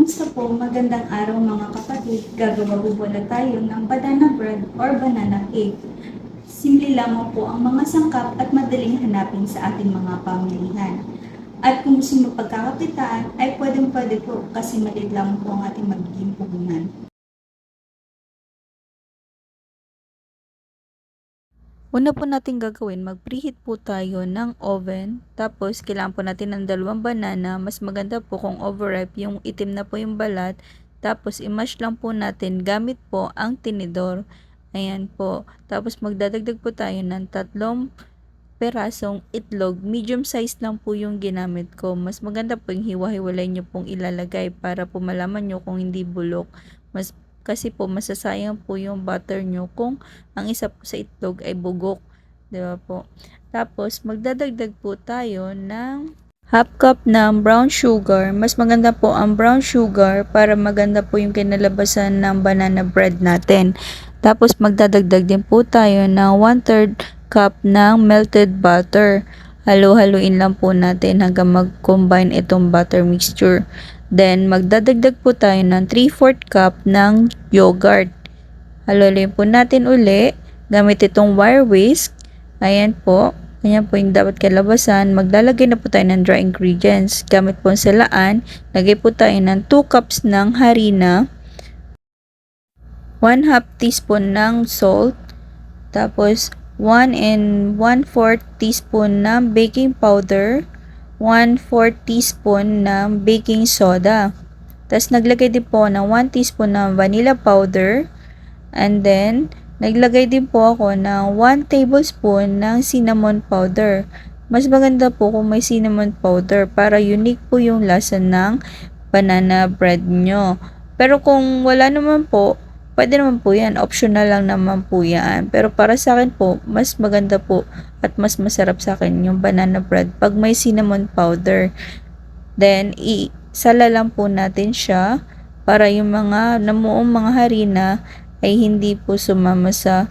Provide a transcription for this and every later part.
Kamusta po? Magandang araw mga kapatid. Gagawa po pala tayo ng banana bread or banana cake. Simple lamang po ang mga sangkap at madaling hanapin sa ating mga pamilihan. At kung gusto mo pagkakakitaan, ay pwedeng-pwede po kasi maliit lamang po ang ating magiging puhunan. Una po natin gagawin, mag-preheat po tayo ng oven. Tapos, kailangan po natin ng 2 banana. Mas maganda po kung overripe, yung itim na po yung balat. Tapos, i-mash lang po natin gamit po ang tinidor. Ayan po. Tapos, magdadagdag po tayo ng 3 perasong itlog. Medium size lang po yung ginamit ko. Mas maganda po yung hiwa-hiwalay nyo pong ilalagay para po malaman nyo kung hindi bulok. Kasi po masasayang po yung butter nyo kung ang isa po sa itlog ay bugok. Diba po? Tapos magdadagdag po tayo ng half cup ng brown sugar. Mas maganda po ang brown sugar para maganda po yung kinalabasan ng banana bread natin. Tapos magdadagdag din po tayo ng 1/3 cup ng melted butter. Halo-haluin lang po natin hanggang mag-combine itong butter mixture. Then, magdadagdag po tayo ng 3/4 cup ng yogurt. Haluin po natin uli gamit itong wire whisk. Ayan po. Ayan po yung dapat kalabasan. Maglalagay na po tayo ng dry ingredients. Gamit po ang salaan, lagay po tayo ng 2 cups ng harina, 1/2 teaspoon ng salt, tapos 1 and 1/4 teaspoon ng baking powder, 1/4 teaspoon ng baking soda. Tapos naglagay din po ng 1 teaspoon ng vanilla powder. And then, naglagay din po ako ng 1 tablespoon ng cinnamon powder. Mas maganda po kung may cinnamon powder para unique po yung lasa ng banana bread nyo. Pero kung wala naman po, pwede naman po yan. Optional lang naman po yan. Pero para sa akin po, mas maganda po at mas masarap sa akin yung banana bread pag may cinnamon powder. Then, isala lang po natin siya para yung mga namuong mga harina ay hindi po sumama sa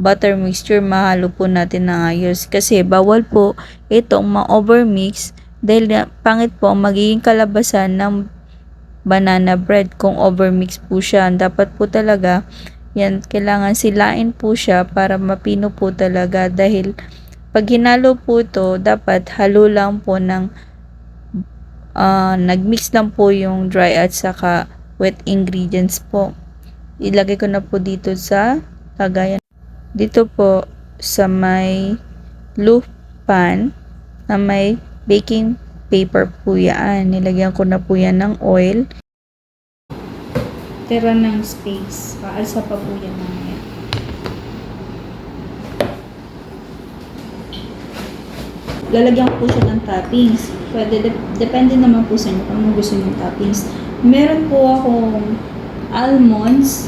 butter mixture. Mahalo po natin ng ayos. Kasi bawal po itong ma-overmix dahil pangit po ang magiging kalabasan ng banana bread kung overmix po siya. Dapat po talaga yan, kailangan silain po siya para mapino po talaga dahil pag hinalo po ito, dapat halo lang po ng nagmix lang po yung dry at saka wet ingredients po. Ilagay ko na po dito sa lagayan. Dito po sa may loaf pan na may baking paper po yan. Nilagyan ko na po yan ng oil. Tira ng space. Paalsa pa po yan mamaya. Lalagyan ko po siya ng toppings. Pwede, depende naman po sa inyo kung ano gusto yung toppings. Meron po akong almonds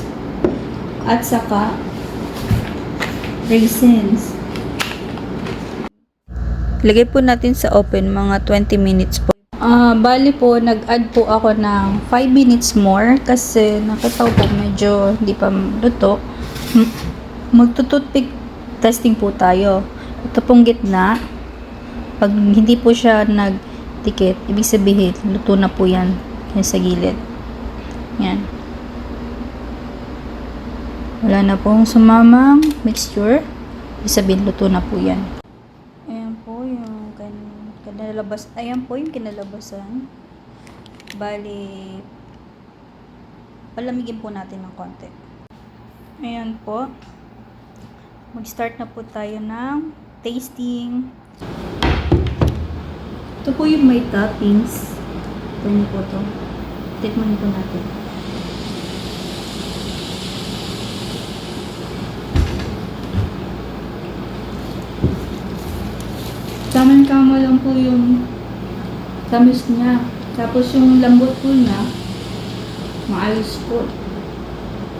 at saka raisins. Lagay po natin sa open mga 20 minutes po. Bali po, nag-add po ako ng 5 minutes more kasi nakita ko po medyo hindi pa luto. Magtututpick testing po tayo. Ito pong gitna. Pag hindi po siya nagdikit, ibig sabihin, luto na po yan. Yan sa gilid. Yan. Wala na pong sumamang mixture. Ibig sabihin, luto na po yan. Ayan po yung kinalabas. Ayan po yung kinalabasan. Bali, palamigin po natin ng konti. Ayan po. Mag-start na po tayo ng tasting. Ito po yung may toppings. Ito niyo po ito. Tikman po natin. Tamang-tama lang po yung tamis niya. Tapos yung lambot po niya, maayos po.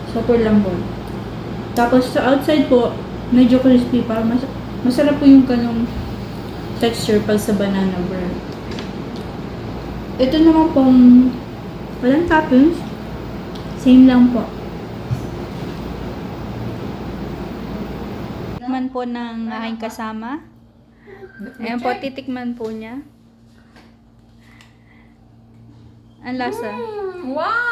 Super lambot. Tapos sa outside po, medyo crispy pa. Masarap po yung kanyang texture pag sa banana bread. Ito naman pong walang toppings. Same lang po. Tikman po ng aking kasama. Ayan po, titikman po niya. Ang lasa. Wow!